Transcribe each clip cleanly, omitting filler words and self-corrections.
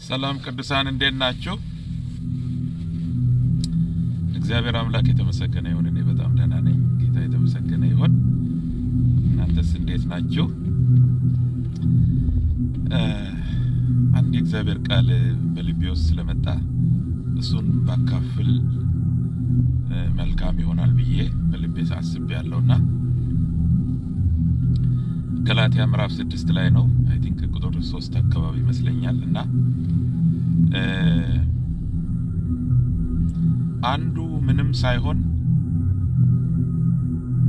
ሰላም ቅዱሳን እንዴት ናችሁ? እግዚአብሔር አምላክ የተመሰገነ ይሁን። እኔ በጣም ደህና ነኝ። ጌታ የተመሰገነ ይሁን። እናንተስ እንዴት ናችሁ? አንድ የእግዚአብሔር ቃል በልቤ ውስጥ ስለመጣ እሱን ባካፍል መልካም ይሆናል ብዬ በልቤ አስቤያለሁና ገላትያ ምዕራፍ 6 ላይ ነው። አይ ቲንክ ቁጥር 3 አካባቢ ይመስለኛል። እና አንዱ ምንም ሳይሆን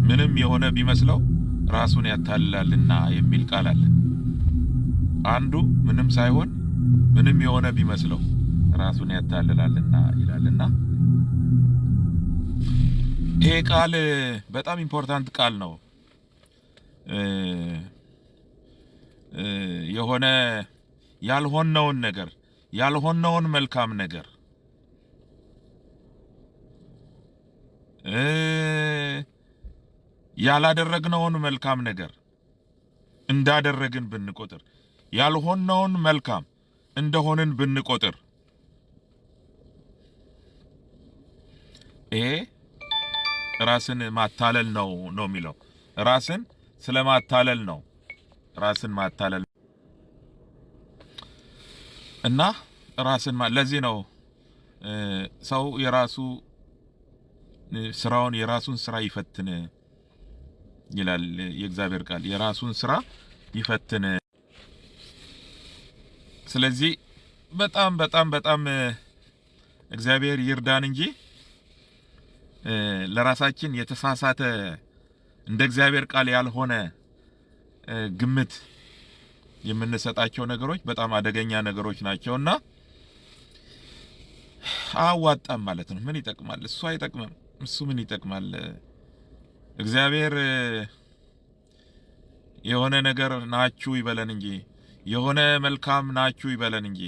ምንም የሆነ ቢመስለው ራሱን ያታልላልና የሚል ቃል አለ። አንዱ ምንም ሳይሆን ምንም የሆነ ቢመስለው ራሱን ያታልላልና ይላልና ይሄ ቃል በጣም ኢምፖርታንት ቃል ነው። የሆነ ያልሆነውን ነገር ያልሆነውን መልካም ነገር ያላደረግነውን መልካም ነገር እንዳደረግን ብንቆጥር ያልሆነውን መልካም እንደሆንን ብንቆጥር ይሄ ራስን ማታለል ነው የሚለው። ራስን ስለማታለል ነው። ራስን ማታለል እና ራስን ለዚህ ነው ሰው የራሱ ስራውን የራሱን ስራ ይፈትን ይላል የእግዚአብሔር ቃል። የራሱን ስራ ይፈትን። ስለዚህ በጣም በጣም በጣም እግዚአብሔር ይርዳን እንጂ ለራሳችን የተሳሳተ እንደ እግዚአብሔር ቃል ያልሆነ ግምት የምንሰጣቸው ነገሮች በጣም አደገኛ ነገሮች ናቸውና አዋጣም ማለት ነው። ምን ይጠቅማል? እሱ አይጠቅምም። እሱ ምን ይጠቅማል? እግዚአብሔር የሆነ ነገር ናችሁ ይበለን እንጂ የሆነ መልካም ናችሁ ይበለን እንጂ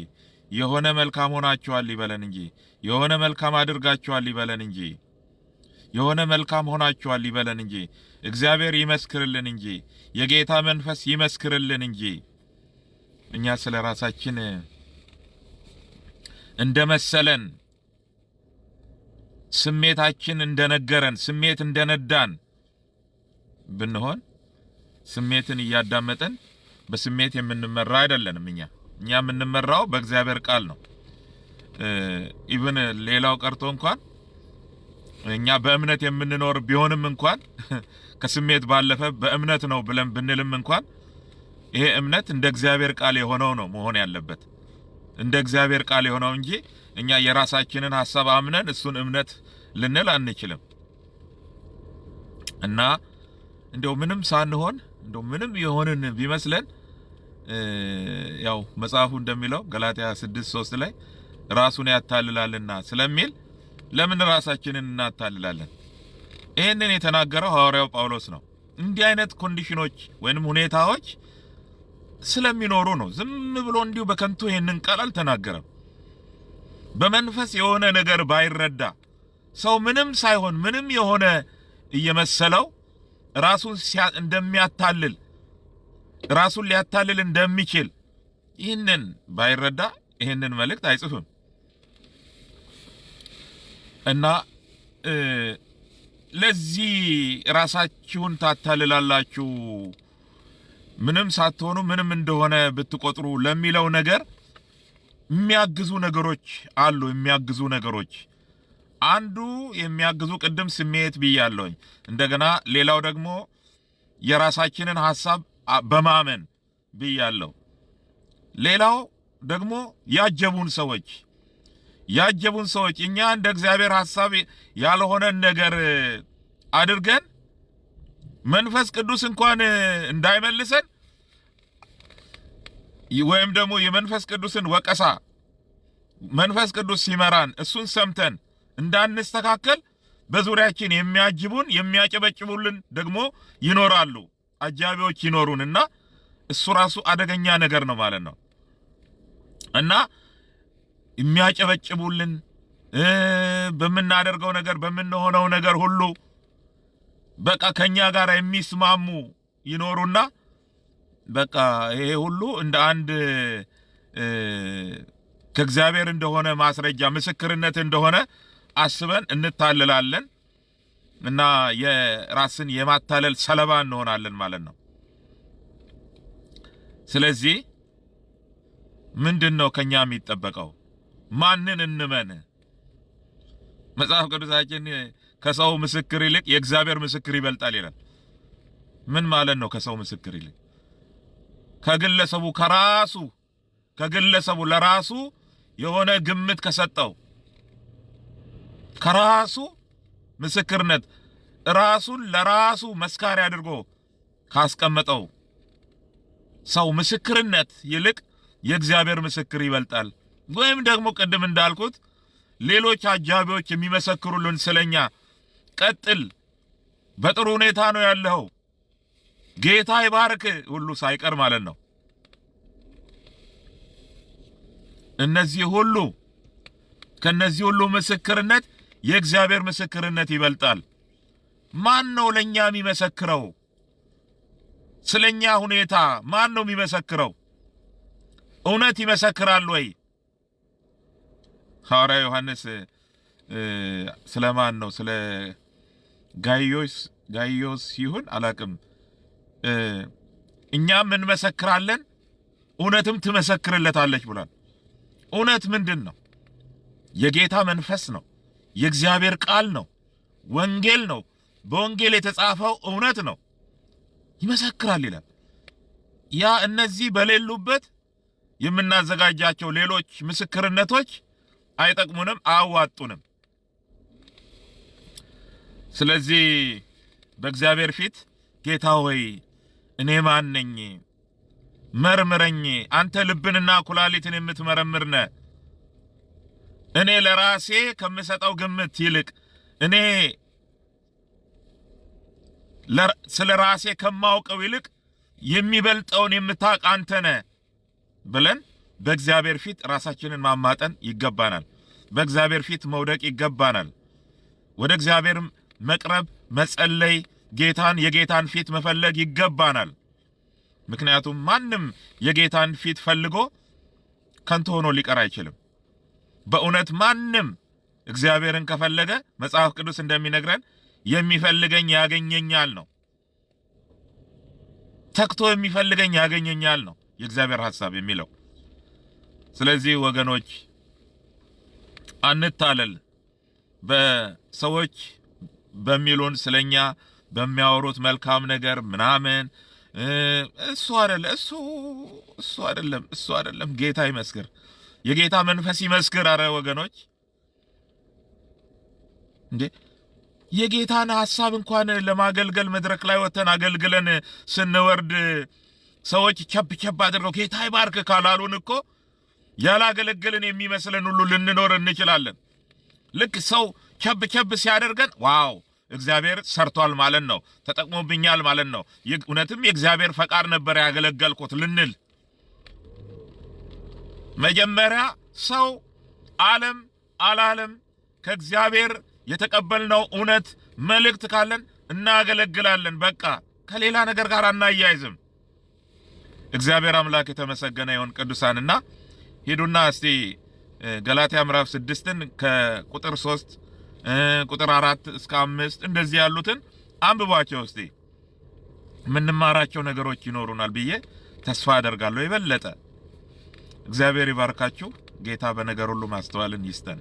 የሆነ መልካም ሆናችኋል ይበለን እንጂ የሆነ መልካም አድርጋችኋል ይበለን እንጂ የሆነ መልካም ሆናችኋል ይበለን እንጂ እግዚአብሔር ይመስክርልን እንጂ የጌታ መንፈስ ይመስክርልን እንጂ እኛ ስለ ራሳችን እንደመሰለን ስሜታችን እንደነገረን ስሜት እንደነዳን ብንሆን ስሜትን እያዳመጥን በስሜት የምንመራ አይደለንም። እኛ የምንመራው በእግዚአብሔር ቃል ነው። ኢቭን ሌላው ቀርቶ እንኳን እኛ በእምነት የምንኖር ቢሆንም እንኳን ከስሜት ባለፈ በእምነት ነው ብለን ብንልም እንኳን ይሄ እምነት እንደ እግዚአብሔር ቃል የሆነው ነው መሆን ያለበት። እንደ እግዚአብሔር ቃል የሆነው እንጂ እኛ የራሳችንን ሐሳብ አምነን እሱን እምነት ልንል አንችልም። እና እንደው ምንም ሳንሆን እንደው ምንም የሆንን ቢመስለን ያው መጽሐፉ እንደሚለው ገላትያ 6:3 ላይ ራሱን ያታልላልና ስለሚል ለምን ራሳችንን እናታልላለን? ይሄንን የተናገረው ሐዋርያው ጳውሎስ ነው። እንዲህ አይነት ኮንዲሽኖች ወይንም ሁኔታዎች ስለሚኖሩ ነው። ዝም ብሎ እንዲሁ በከንቱ ይሄንን ቃል አልተናገረም። በመንፈስ የሆነ ነገር ባይረዳ ሰው ምንም ሳይሆን ምንም የሆነ እየመሰለው ራሱን እንደሚያታልል ራሱን ሊያታልል እንደሚችል ይህንን ባይረዳ ይህንን መልእክት አይጽፍም። እና ለዚህ ራሳችሁን ታታልላላችሁ ምንም ሳትሆኑ ምንም እንደሆነ ብትቆጥሩ ለሚለው ነገር የሚያግዙ ነገሮች አሉ። የሚያግዙ ነገሮች አንዱ የሚያግዙ ቅድም ስሜት ብያለሁኝ። እንደገና ሌላው ደግሞ የራሳችንን ሐሳብ በማመን ብያለሁ። ሌላው ደግሞ ያጀቡን ሰዎች እኛ እንደ እግዚአብሔር ሐሳብ ያልሆነን ነገር አድርገን መንፈስ ቅዱስ እንኳን እንዳይመልሰን ወይም ደግሞ የመንፈስ ቅዱስን ወቀሳ መንፈስ ቅዱስ ሲመራን እሱን ሰምተን እንዳንስተካከል በዙሪያችን የሚያጅቡን የሚያጨበጭቡልን ደግሞ ይኖራሉ። አጃቢዎች ይኖሩንና እሱ ራሱ አደገኛ ነገር ነው ማለት ነው። እና የሚያጨበጭቡልን በመናደርገው ነገር በመንሆነው ነገር ሁሉ በቃ ከኛ ጋር የሚስማሙ ይኖሩና በቃ ይሄ ሁሉ እንደ አንድ ከእግዚአብሔር እንደሆነ ማስረጃ ምስክርነት እንደሆነ አስበን እንታለላለን እና የራስን የማታለል ሰለባ እንሆናለን ማለት ነው። ስለዚህ ምንድነው ከኛ የሚጠበቀው? ማንን እንመን? መጽሐፍ ቅዱሳችን ከሰው ምስክር ይልቅ የእግዚአብሔር ምስክር ይበልጣል ይላል። ምን ማለት ነው? ከሰው ምስክር ይልቅ ከግለሰቡ ለራሱ የሆነ ግምት ከሰጠው ከራሱ ምስክርነት ራሱን ለራሱ መስካሪ አድርጎ ካስቀመጠው ሰው ምስክርነት ይልቅ የእግዚአብሔር ምስክር ይበልጣል። ወይም ደግሞ ቅድም እንዳልኩት ሌሎች አጃቢዎች የሚመሰክሩልን ስለኛ ቀጥል፣ በጥሩ ሁኔታ ነው ያለው፣ ጌታ ይባርክ ሁሉ ሳይቀር ማለት ነው። ከነዚህ ሁሉ ምስክርነት የእግዚአብሔር ምስክርነት ይበልጣል። ማን ነው ለኛ የሚመሰክረው? ስለኛ ሁኔታ ማን ነው የሚመሰክረው? እውነት ይመሰክራል ወይ? ሐዋርያ ዮሐንስ ስለማን ነው? ስለ ጋይዮስ ይሁን አላቅም። እኛም እንመሰክራለን እውነትም ትመሰክርለታለች ብሏል። እውነት ምንድን ነው? የጌታ መንፈስ ነው። የእግዚአብሔር ቃል ነው። ወንጌል ነው። በወንጌል የተጻፈው እውነት ነው። ይመሰክራል ይላል። ያ እነዚህ በሌሉበት የምናዘጋጃቸው ሌሎች ምስክርነቶች አይጠቅሙንም፣ አያዋጡንም። ስለዚህ በእግዚአብሔር ፊት ጌታ ሆይ እኔ ማን ነኝ? መርምረኝ። አንተ ልብንና ኩላሊትን የምትመረምር ነህ። እኔ ለራሴ ከምሰጠው ግምት ይልቅ እኔ ስለ ራሴ ከማውቀው ይልቅ የሚበልጠውን የምታውቅ አንተ ነህ ብለን በእግዚአብሔር ፊት ራሳችንን ማማጠን ይገባናል። በእግዚአብሔር ፊት መውደቅ ይገባናል። ወደ እግዚአብሔር መቅረብ፣ መጸለይ፣ የጌታን ፊት መፈለግ ይገባናል። ምክንያቱም ማንም የጌታን ፊት ፈልጎ ከንቱ ሆኖ ሊቀር አይችልም። በእውነት ማንም እግዚአብሔርን ከፈለገ መጽሐፍ ቅዱስ እንደሚነግረን የሚፈልገኝ ያገኘኛል ነው። ተክቶ የሚፈልገኝ ያገኘኛል ነው የእግዚአብሔር ሐሳብ የሚለው። ስለዚህ ወገኖች አንታለል። በሰዎች በሚሉን ስለኛ በሚያወሩት መልካም ነገር ምናምን እሱ አይደለም። ጌታ ይመስክር። የጌታ መንፈስ ይመስክር። አረ ወገኖች እንዴ የጌታን ሐሳብ እንኳን ለማገልገል መድረክ ላይ ወተን አገልግለን ስንወርድ ሰዎች ቸብ አድርገው ጌታ ይባርክ ካላሉን እኮ ያላገለግልን የሚመስለን ሁሉ ልንኖር እንችላለን። ልክ ሰው ቸብ ሲያደርገን ዋው እግዚአብሔር ሰርቷል ማለት ነው፣ ተጠቅሞብኛል ማለት ነው፣ እውነትም የእግዚአብሔር ፈቃድ ነበር ያገለገልኩት ልንል መጀመሪያ ሰው አላለም ከእግዚአብሔር የተቀበልነው እውነት መልእክት ካለን እናገለግላለን። በቃ ከሌላ ነገር ጋር አናያይዝም። እግዚአብሔር አምላክ የተመሰገነ ይሁን። ቅዱሳንና ሄዱና እስቲ ገላትያ ምዕራፍ 6ን ከቁጥር 3 ቁጥር 4 እስከ 5 እንደዚህ ያሉትን አንብቧቸው እስቲ። የምንማራቸው ነገሮች ይኖሩናል ብዬ ተስፋ አደርጋለሁ። የበለጠ እግዚአብሔር ይባርካችሁ። ጌታ በነገር ሁሉ ማስተዋልን ይስጠን።